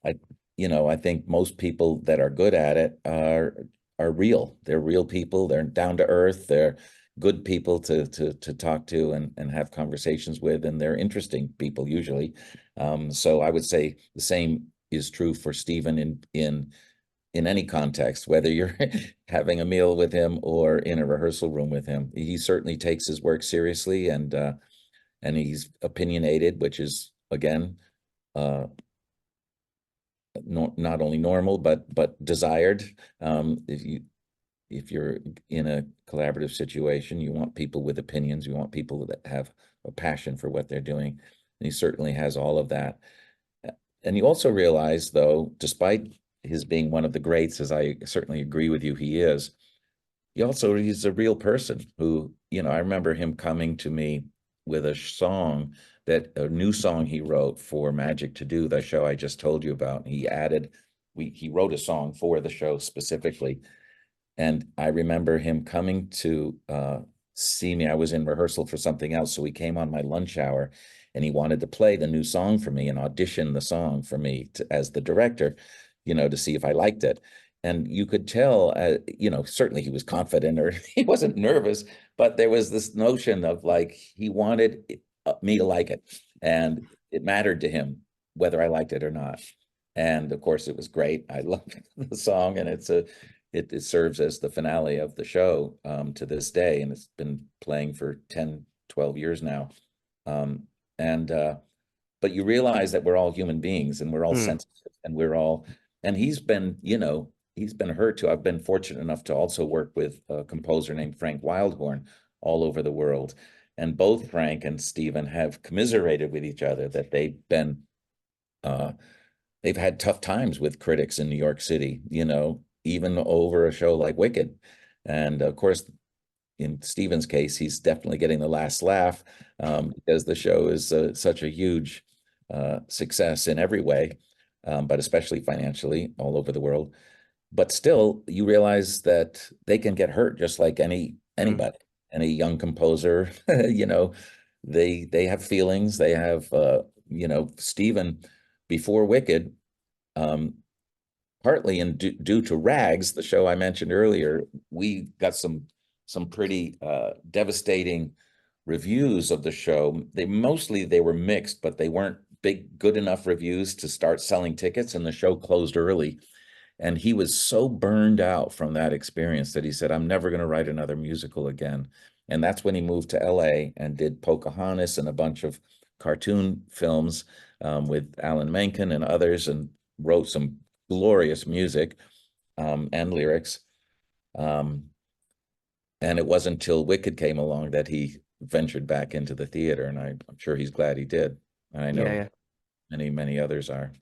I, you know, I think most people that are good at it are real. They're real people. They're down to earth. They're good people to talk to and have conversations with, and they're interesting people usually. So I would say the same is true for Stephen in any context, whether you're having a meal with him or in a rehearsal room with him. He certainly takes his work seriously, and he's opinionated, which is again not only normal but desired. If you're in a collaborative situation, you want people with opinions, you want people that have a passion for what they're doing, and he certainly has all of that. And you also realize, though, despite his being one of the greats, as I certainly agree with you, he's a real person who, you know, I remember him coming to me with a new song he wrote for Magic to Do, the show I just told you about. He wrote a song for the show specifically. And I remember him coming to see me. I was in rehearsal for something else, so he came on my lunch hour, and he wanted to play the new song for me and audition the song for me as the director, you know, to see if I liked it. And you could tell, you know, certainly he was confident, or he wasn't nervous, but there was this notion of like, he wanted me to like it, and it mattered to him whether I liked it or not. And of course, it was great. I loved the song, and it serves as the finale of the show to this day, and it's been playing for 10, 12 years now. But you realize that we're all human beings, and we're all sensitive, and he's been, you know, he's been hurt too. I've been fortunate enough to also work with a composer named Frank Wildhorn all over the world. And both Frank and Stephen have commiserated with each other that they've had tough times with critics in New York City, you know, even over a show like Wicked. And of course, in Stephen's case, he's definitely getting the last laugh because the show is such a huge success in every way, but especially financially all over the world. But still, you realize that they can get hurt just like anybody, any young composer. You know, they have feelings. They have, you know, Stephen before Wicked, partly due to Rags, the show I mentioned earlier, we got some pretty devastating reviews of the show. They were mixed, but they weren't good enough reviews to start selling tickets, and the show closed early. And he was so burned out from that experience that he said, I'm never going to write another musical again. And that's when he moved to LA and did Pocahontas and a bunch of cartoon films with Alan Menken and others, and wrote some glorious music and lyrics. And it wasn't until Wicked came along that he ventured back into the theater, and I'm sure he's glad he did. And I know many others are.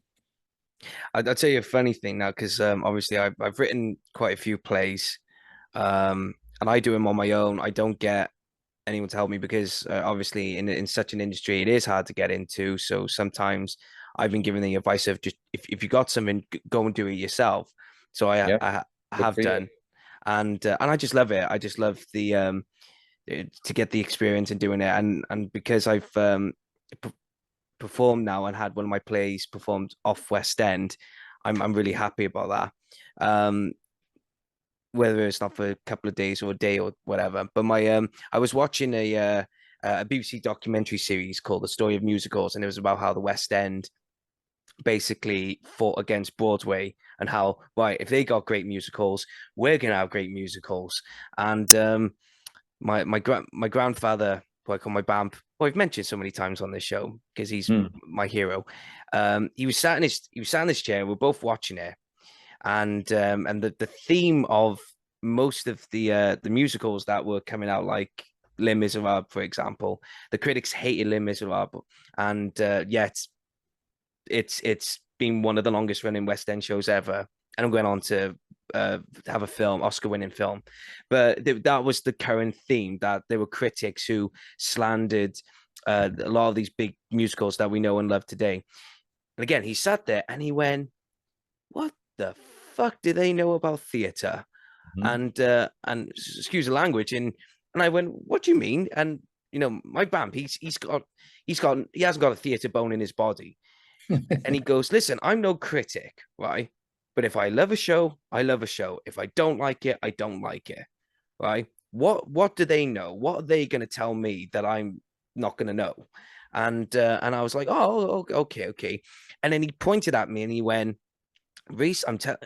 I'll tell you a funny thing now, because obviously I've written quite a few plays, and I do them on my own. I don't get anyone to help me because obviously in such an industry, it is hard to get into. So sometimes I've been given the advice of just if you got something, go and do it yourself. So I have done, and I just love it. I just love to get the experience in doing it, and because I've performed now and had one of my plays performed off West End, I'm really happy about that. Whether it's not for a couple of days or a day or whatever. But I was watching a BBC documentary series called The Story of Musicals, and it was about how the West End basically fought against Broadway and how, right, if they got great musicals, we're gonna have great musicals. And my grandfather, who I call my Bamp, who I've mentioned so many times on this show because he's my hero. He was sat in his chair. We're both watching it, and the theme of most of the musicals that were coming out, like Les Miserables, for example, the critics hated Les Miserables, and yet it's been one of the longest running West End shows ever, and I'm going on to have a film, Oscar-winning film. But that was the current theme, that there were critics who slandered a lot of these big musicals that we know and love today. And again, he sat there and he went, "What the fuck do they know about theatre?" And excuse the language, and I went, "What do you mean?" And my Bamp, he hasn't got a theatre bone in his body. And he goes, "Listen, I'm no critic, right? But if I love a show, I love a show. If I don't like it, I don't like it, right? What do they know? What are they going to tell me that I'm not going to know?" And I was like, "Oh, okay." And then he pointed at me and he went, "Rhys,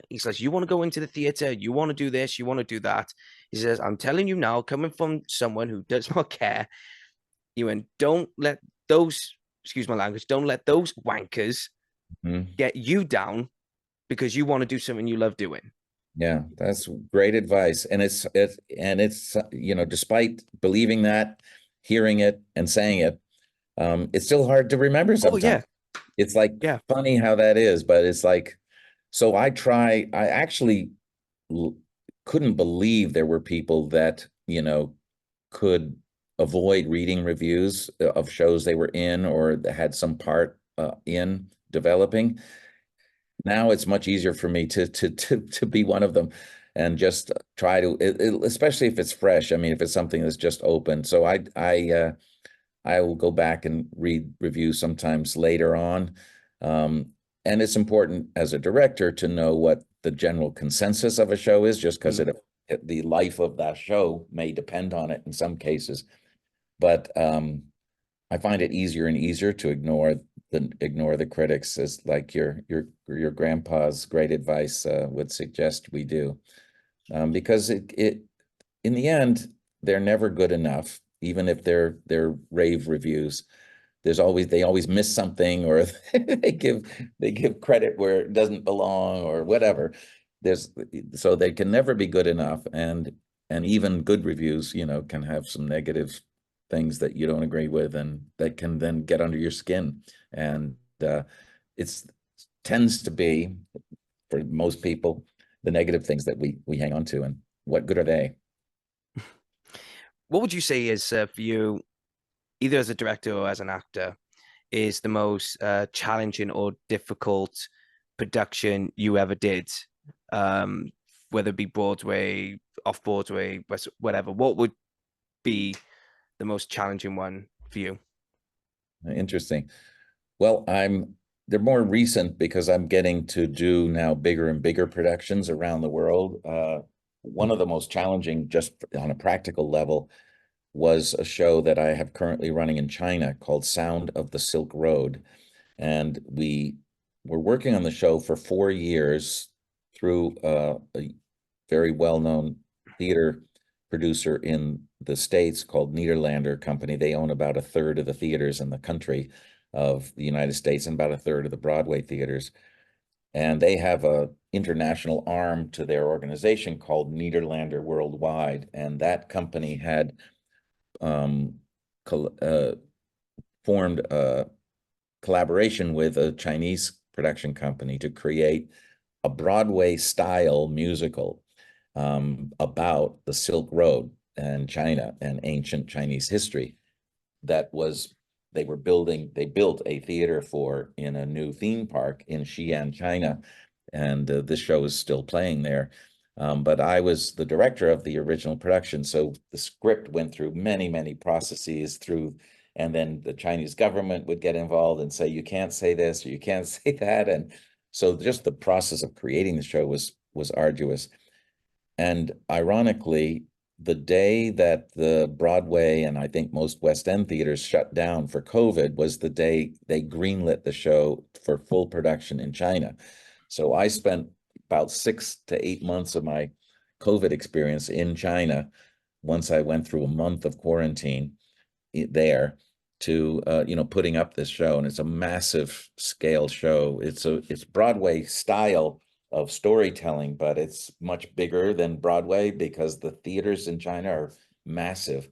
he says, you want to go into the theater, you want to do this, you want to do that." He says, "I'm telling you now, coming from someone who does not care," he went, "don't let those, excuse my language, don't let those wankers get you down because you want to do something you love doing." Yeah, that's great advice. And it's despite believing that, hearing it and saying it, it's still hard to remember sometimes. Oh, yeah. It's like funny how that is, but it's like, so I actually couldn't believe there were people that, could avoid reading reviews of shows they were in or had some part in developing. Now it's much easier for me to be one of them and just try to, especially if it's fresh. I mean, if it's something that's just open. So I will go back and read reviews sometimes later on. And it's important as a director to know what the general consensus of a show is, just because the life of that show may depend on it in some cases. But I find it easier and easier to ignore the critics, as like your grandpa's great advice would suggest we do, because it in the end they're never good enough, even if they're rave reviews. They always miss something, or they give credit where it doesn't belong, or whatever. So they can never be good enough, and even good reviews, can have some negative things that you don't agree with, and that can then get under your skin. And it tends to be, for most people, the negative things that we hang on to, and what good are they? What would you say is for you, either as a director or as an actor, is the most challenging or difficult production you ever did? Whether it be Broadway, off Broadway, whatever. What would be the most challenging one for you? Interesting. Well, they're more recent because I'm getting to do now bigger and bigger productions around the world. One of the most challenging, just on a practical level, was a show that I have currently running in China called Sound of the Silk Road. And we were working on the show for 4 years through a very well-known theater producer in the States called Nederlander Company. They own about a third of the theaters in the country of the United States and about a third of the Broadway theaters. And they have a international arm to their organization called Nederlander Worldwide. And that company had formed a collaboration with a Chinese production company to create a Broadway-style musical about the Silk Road and China and ancient Chinese history. They built a theater in a new theme park in Xi'an, China, and this show is still playing there. But I was the director of the original production, so the script went through many, many processes And then the Chinese government would get involved and say, you can't say this or you can't say that. And so just the process of creating the show was arduous. And ironically, the day that the Broadway and I think most West End theaters shut down for COVID was the day they greenlit the show for full production in China. So I spent about 6 to 8 months of my COVID experience in China once I went through a month of quarantine there to putting up this show. And it's a massive scale show. It's Broadway style of storytelling, but it's much bigger than Broadway because the theaters in China are massive.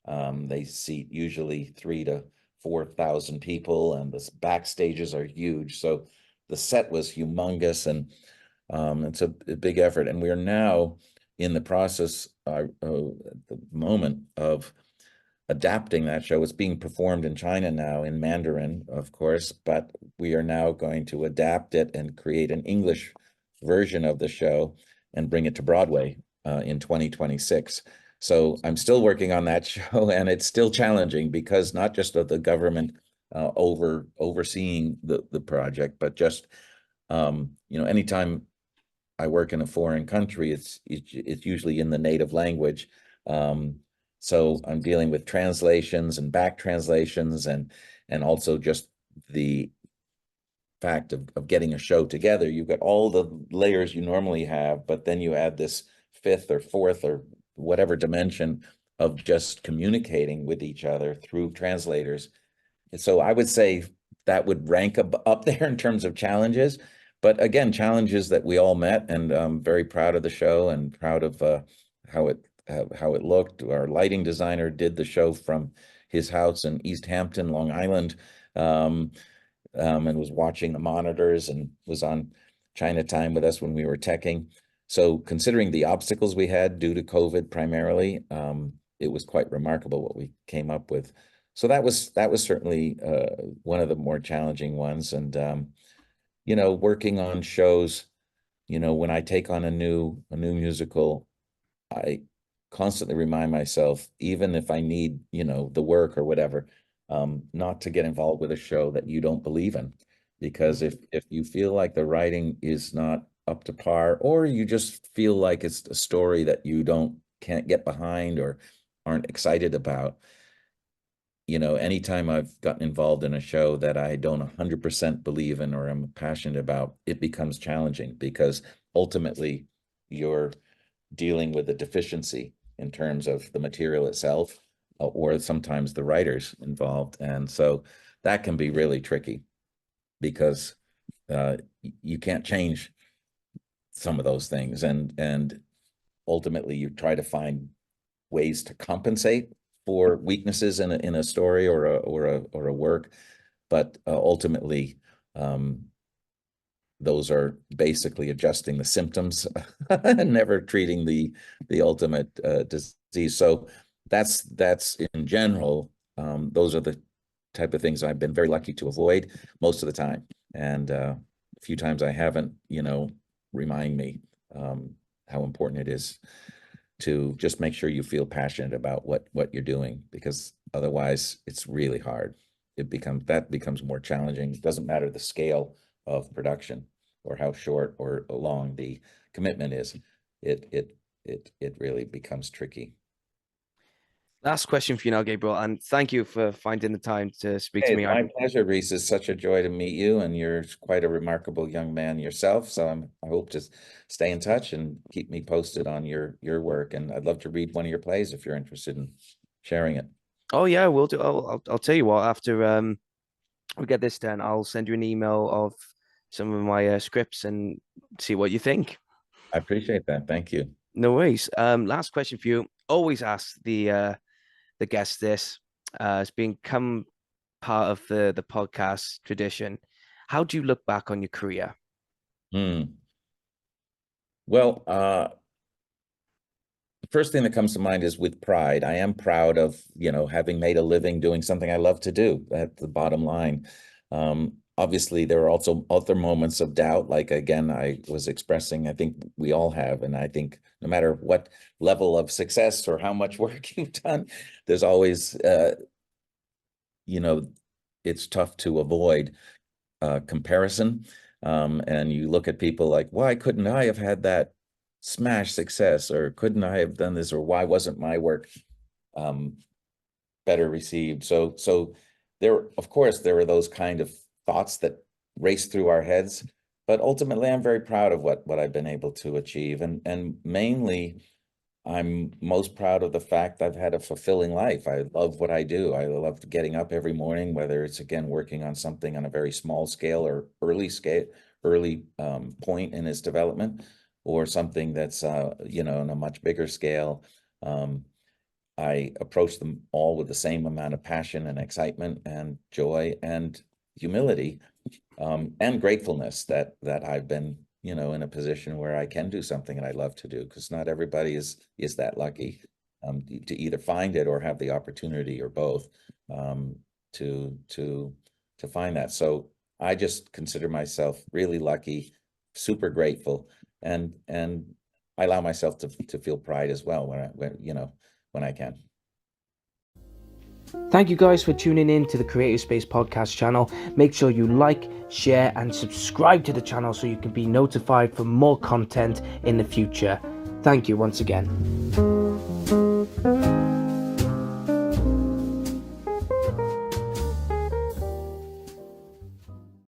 They seat usually 3,000 to 4,000 people, and the backstages are huge. So the set was humongous, and it's a big effort. And we are now in the process at the moment of adapting that show. It's being performed in China now in Mandarin, of course, but we are now going to adapt it and create an English version of the show and bring it to Broadway in 2026. So I'm still working on that show, and it's still challenging because not just of the government overseeing the project, but just anytime I work in a foreign country, it's usually in the native language. So I'm dealing with translations and back translations and also just the fact of getting a show together. You've got all the layers you normally have, but then you add this fifth or fourth or whatever dimension of just communicating with each other through translators. And so I would say that would rank up there in terms of challenges. But again, challenges that we all met, and I'm very proud of the show and proud of how it looked. Our lighting designer did the show from his house in East Hampton, Long Island, and was watching the monitors and was on China time with us when we were teching. So considering the obstacles we had due to COVID primarily, it was quite remarkable what we came up with. So that was certainly one of the more challenging ones. And working on shows, when I take on a new musical, I constantly remind myself, even if I need, the work or whatever, not to get involved with a show that you don't believe in. Because if you feel like the writing is not up to par, or you just feel like it's a story that you can't get behind or aren't excited about, anytime I've gotten involved in a show that I don't 100% believe in or I'm passionate about, it becomes challenging because ultimately you're dealing with a deficiency in terms of the material itself, or sometimes the writers involved. And so that can be really tricky because you can't change some of those things. And ultimately you try to find ways to compensate for weaknesses in a story or a work, but ultimately those are basically adjusting the symptoms and never treating the ultimate disease. So that's in general, those are the type of things I've been very lucky to avoid most of the time, and a few times I haven't. Remind me how important it is to just make sure you feel passionate about what you're doing, because otherwise it's really hard. That becomes more challenging. It doesn't matter the scale of production or how short or long the commitment is. It really becomes tricky. Last question for you now, Gabriel, and thank you for finding the time to speak to me. My pleasure, Rhys. It's such a joy to meet you, and you're quite a remarkable young man yourself. So I hope to stay in touch and keep me posted on your work. And I'd love to read one of your plays if you're interested in sharing it. Oh yeah, we'll do. I'll tell you what. After we get this done, I'll send you an email of some of my scripts and see what you think. I appreciate that. Thank you. No worries. Last question for you. Always ask the guest this. It's become part of the podcast tradition. How do you look back on your career? Well, the first thing that comes to mind is with pride. I am proud of, having made a living doing something I love to do. That's the bottom line. Obviously, there are also other moments of doubt, like, again, I was expressing, I think we all have. And I think no matter what level of success or how much work you've done, there's always you know, it's tough to avoid comparison. And you look at people like, why couldn't I have had that smash success, or couldn't I have done this, or why wasn't my work better received? So there, of course, there are those kind of thoughts that race through our heads, but ultimately I'm very proud of what I've been able to achieve. And mainly I'm most proud of the fact I've had a fulfilling life. I love what I do. I love getting up every morning, whether it's, again, working on something on a very small scale or early point in its development, or something that's, you know, on a much bigger scale. I approach them all with the same amount of passion and excitement and joy and humility, and gratefulness that I've been, you know, in a position where I can do something that I love to do, because not everybody is that lucky to either find it or have the opportunity, or both, to find that. So I just consider myself really lucky, super grateful, and I allow myself to feel pride as well when I can. Thank you guys for tuning in to the Creative Space podcast channel. Make sure you like, share, and subscribe to the channel so you can be notified for more content in the future. Thank you once again.